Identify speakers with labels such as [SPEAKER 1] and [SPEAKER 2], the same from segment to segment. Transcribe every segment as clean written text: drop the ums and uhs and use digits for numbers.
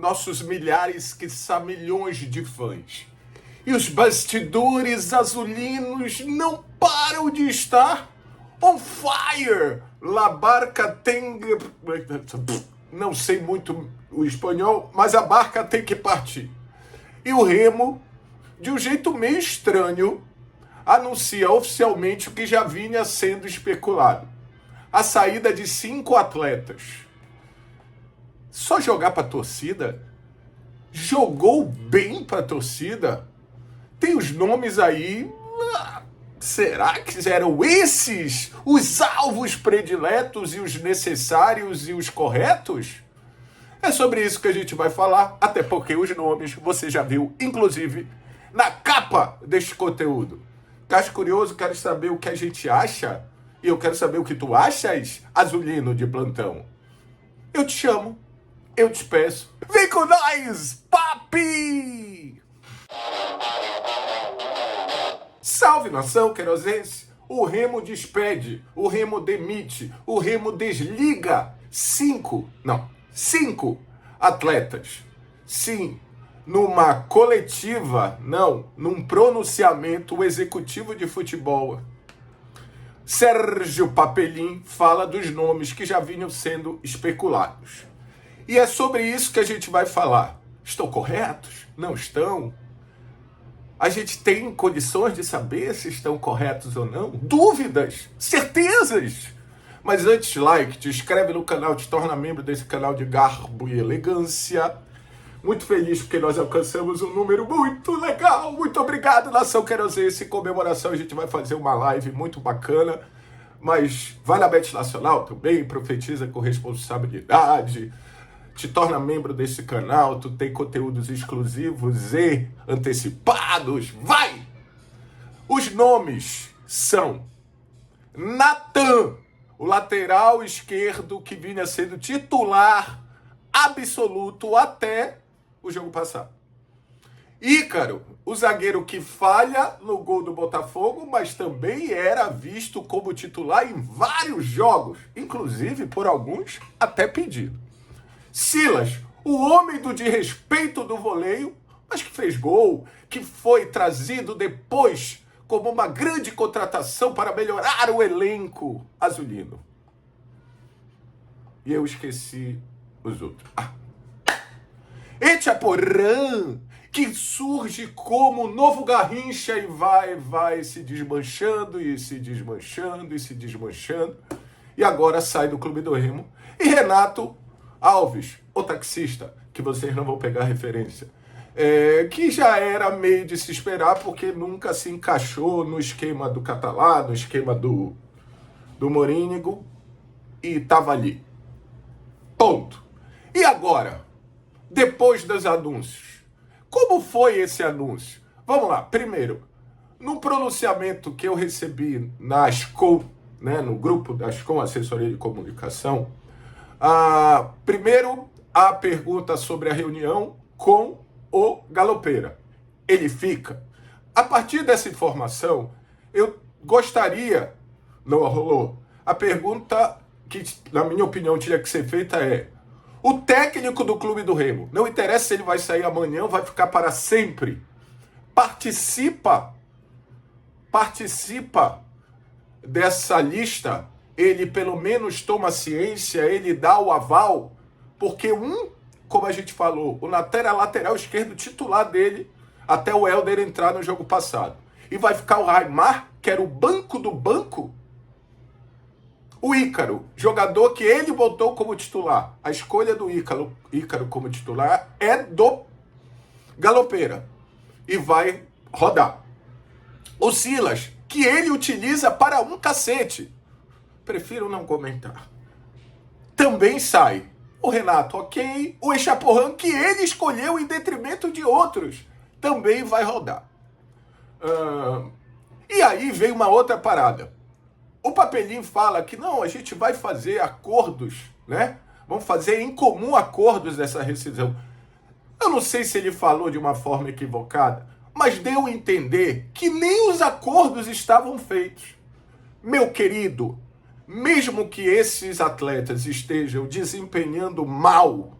[SPEAKER 1] nossos milhares, quiçá milhões de fãs. E os bastidores azulinos não param de estar on fire. La barca tem... Não sei muito o espanhol, mas a barca tem que partir. E o Remo, de um jeito meio estranho, anuncia oficialmente o que já vinha sendo especulado. A saída de 5 atletas. Só jogar para a torcida? Jogou bem para a torcida? Tem os nomes aí. Será que eram esses os alvos prediletos e os necessários e os corretos? É sobre isso que a gente vai falar, até porque os nomes você já viu, inclusive, na capa deste conteúdo. Caso curioso, quero saber o que a gente acha, e eu quero saber o que tu achas, azulino de plantão. Eu te chamo, eu te peço, vem com nós, papi! Salve, nação querosense! O Remo despede, o Remo demite, o Remo desliga 5 atletas. Sim, numa coletiva, não, num pronunciamento, o executivo de futebol, Sérgio Papelin, fala dos nomes que já vinham sendo especulados. E é sobre isso que a gente vai falar. Estão corretos? Não estão? A gente tem condições de saber se estão corretos ou não? Dúvidas? Certezas? Mas antes, like, te inscreve no canal, te torna membro desse canal de garbo e elegância. Muito feliz porque nós alcançamos um número muito legal. Muito obrigado, nação querosense. Em comemoração, a gente vai fazer uma live muito bacana. Mas vai na Bet Nacional também, profetiza com responsabilidade. Te torna membro desse canal, tu tem conteúdos exclusivos e antecipados. Vai! Os nomes são Natan, o lateral esquerdo que vinha sendo titular absoluto até o jogo passado. Ícaro, o zagueiro que falha no gol do Botafogo, mas também era visto como titular em vários jogos, inclusive por alguns até pedido. Silas, o homem do desrespeito do voleio, mas que fez gol, que foi trazido depois como uma grande contratação para melhorar o elenco azulino. E eu esqueci os outros. Echaporã, que surge como novo Garrincha e vai se desmanchando e se desmanchando e se desmanchando. E agora sai do Clube do Remo. E Renato Alves, o taxista, que vocês não vão pegar referência, que já era meio de se esperar porque nunca se encaixou no esquema do Catalá, no esquema do Morínigo, e estava ali. Ponto. E agora, depois dos anúncios, como foi esse anúncio? Vamos lá, primeiro, no pronunciamento que eu recebi na Ascom, né, no grupo da Ascom, Assessoria de Comunicação, primeiro, a pergunta sobre a reunião com o Galopeira. Ele fica. A partir dessa informação, eu gostaria, não rolou, a pergunta que, na minha opinião, tinha que ser feita é: o técnico do Clube do Remo, não interessa se ele vai sair amanhã ou vai ficar para sempre, participa dessa lista? Ele pelo menos toma ciência, ele dá o aval, porque como a gente falou, o Natan era lateral esquerdo titular dele até o Helder entrar no jogo passado. E vai ficar o Raimar, que era o banco do banco? O Ícaro, jogador que ele botou como titular. A escolha do Ícaro como titular é do Galopeira. E vai rodar. O Silas, que ele utiliza para um cacete. Prefiro não comentar. Também sai o Renato, ok. O Echaporran, que ele escolheu em detrimento de outros, também vai rodar. E aí vem uma outra parada. O Papelinho fala que não, a gente vai fazer acordos, né? Vamos fazer em comum acordos dessa rescisão. Eu não sei se ele falou de uma forma equivocada, mas deu a entender que nem os acordos estavam feitos. Meu querido, mesmo que esses atletas estejam desempenhando mal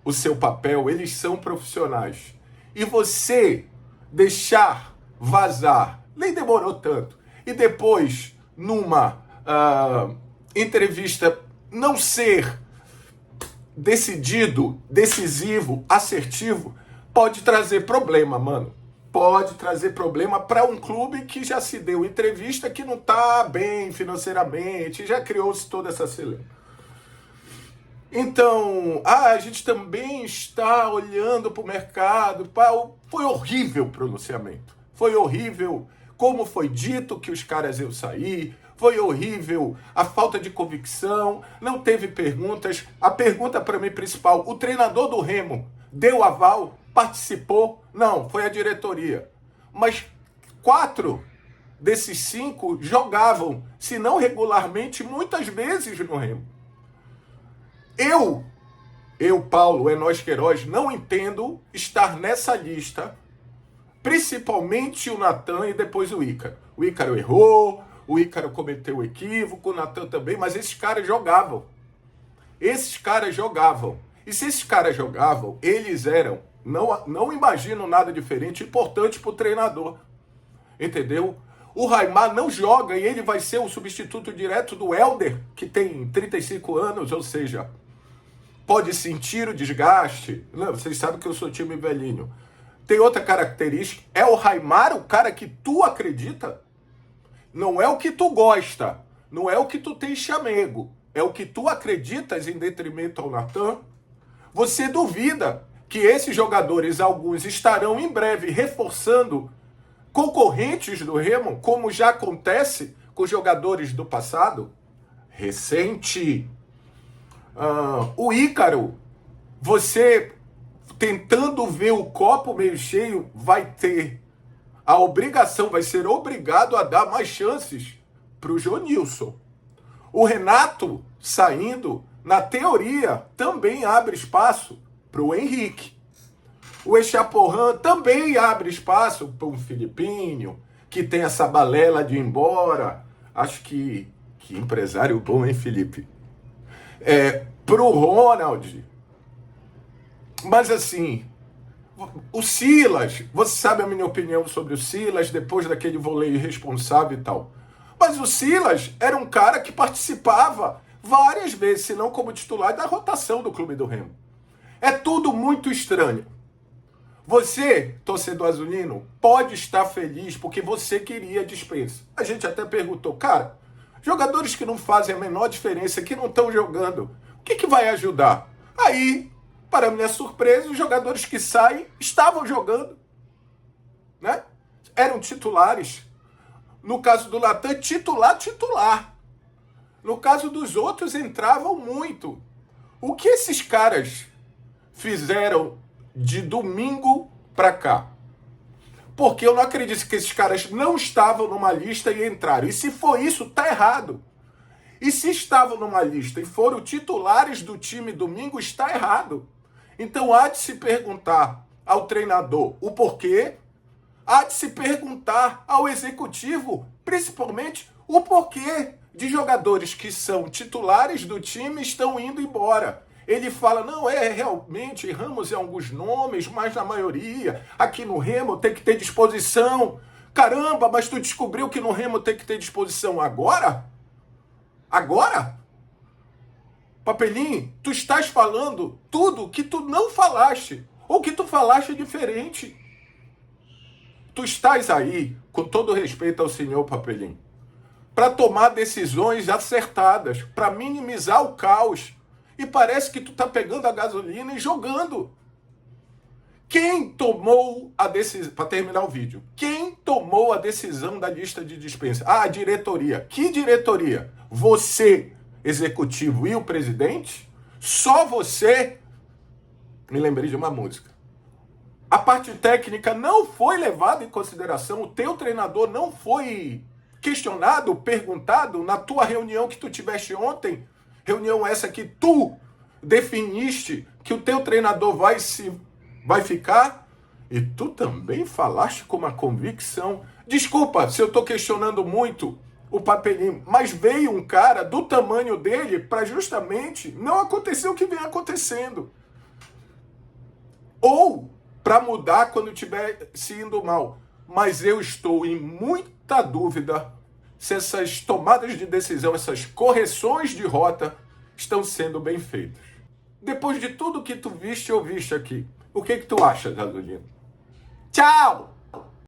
[SPEAKER 1] o seu papel, eles são profissionais. E você deixar vazar, nem demorou tanto, e depois, numa entrevista, não ser decidido, decisivo, assertivo, pode trazer problema, mano. Pode trazer problema para um clube que já se deu entrevista, que não está bem financeiramente, já criou-se toda essa celeuma. Então, a gente também está olhando para o mercado. Foi horrível o pronunciamento. Foi horrível como foi dito que os caras iam sair. Foi horrível a falta de convicção. Não teve perguntas. A pergunta para mim principal, o treinador do Remo deu aval? Participou? Não, foi a diretoria. Mas 4 desses 5 jogavam, se não regularmente, muitas vezes no Remo. Eu, Paulo, é nós Queiroz, não entendo estar nessa lista, principalmente o Natan e depois o Ícaro. O Ícaro errou, o Ícaro cometeu equívoco, o Natan também, mas esses caras jogavam. Esses caras jogavam. E se esses caras jogavam, eles eram, não imagino nada diferente, importante para o treinador. Entendeu? O Raimar não joga e ele vai ser o substituto direto do Helder, que tem 35 anos, ou seja, pode sentir o desgaste. Não, vocês sabem que eu sou time velhinho. Tem outra característica. É o Raimar o cara que tu acredita? Não é o que tu gosta. Não é o que tu tem chamego. É o que tu acreditas em detrimento ao Natan. Você duvida que esses jogadores, alguns, estarão em breve reforçando concorrentes do Remo, como já acontece com jogadores do passado? Recente. O Ícaro, você tentando ver o copo meio cheio, vai ser obrigado a dar mais chances para o Jonilson. O Renato, saindo, na teoria, também abre espaço para o Henrique. O Echaporran também abre espaço para o Filipinho, que tem essa balela de ir embora. Acho que empresário bom, hein, Felipe? Pro Ronald. Mas assim, o Silas, você sabe a minha opinião sobre o Silas, depois daquele voleio irresponsável e tal. Mas o Silas era um cara que participava várias vezes, se não como titular, da rotação do Clube do Remo. É tudo muito estranho. Você, torcedor azulino, pode estar feliz porque você queria dispensa. A gente até perguntou, cara, jogadores que não fazem a menor diferença, que não estão jogando, o que vai ajudar? Aí, para minha surpresa, os jogadores que saem estavam jogando, né? Eram titulares. No caso do Natan, titular. No caso dos outros, entravam muito. O que esses caras fizeram de domingo para cá? Porque eu não acredito que esses caras não estavam numa lista e entraram. E se for isso, tá errado. E se estavam numa lista e foram titulares do time domingo, está errado. Então há de se perguntar ao treinador o porquê, há de se perguntar ao executivo, principalmente, o porquê de jogadores que são titulares do time estão indo embora. Ele fala, não, realmente, erramos em alguns nomes, mas na maioria, aqui no Remo tem que ter disposição. Caramba, mas tu descobriu que no Remo tem que ter disposição agora? Agora? Papelinho, tu estás falando tudo que tu não falaste, ou que tu falaste diferente. Tu estás aí, com todo respeito ao senhor Papelinho, para tomar decisões acertadas, para minimizar o caos. E parece que tu tá pegando a gasolina e jogando. Quem tomou a decisão, para terminar o vídeo, quem tomou a decisão da lista de dispensa? Ah, a diretoria. Que diretoria? Você, executivo e o presidente? Só você? Me lembrei de uma música. A parte técnica não foi levada em consideração, o teu treinador não foi questionado, perguntado na tua reunião que tu tiveste ontem, reunião essa que tu definiste que o teu treinador vai ficar, e tu também falaste com uma convicção. Desculpa se eu estou questionando muito o Papelinho, mas veio um cara do tamanho dele para justamente não acontecer o que vem acontecendo. ou para mudar quando estiver se indo mal. Mas eu estou em muita dúvida se essas tomadas de decisão, essas correções de rota estão sendo bem feitas. Depois de tudo que tu viste e ouviste aqui, o que tu acha, Gasolina? Tchau!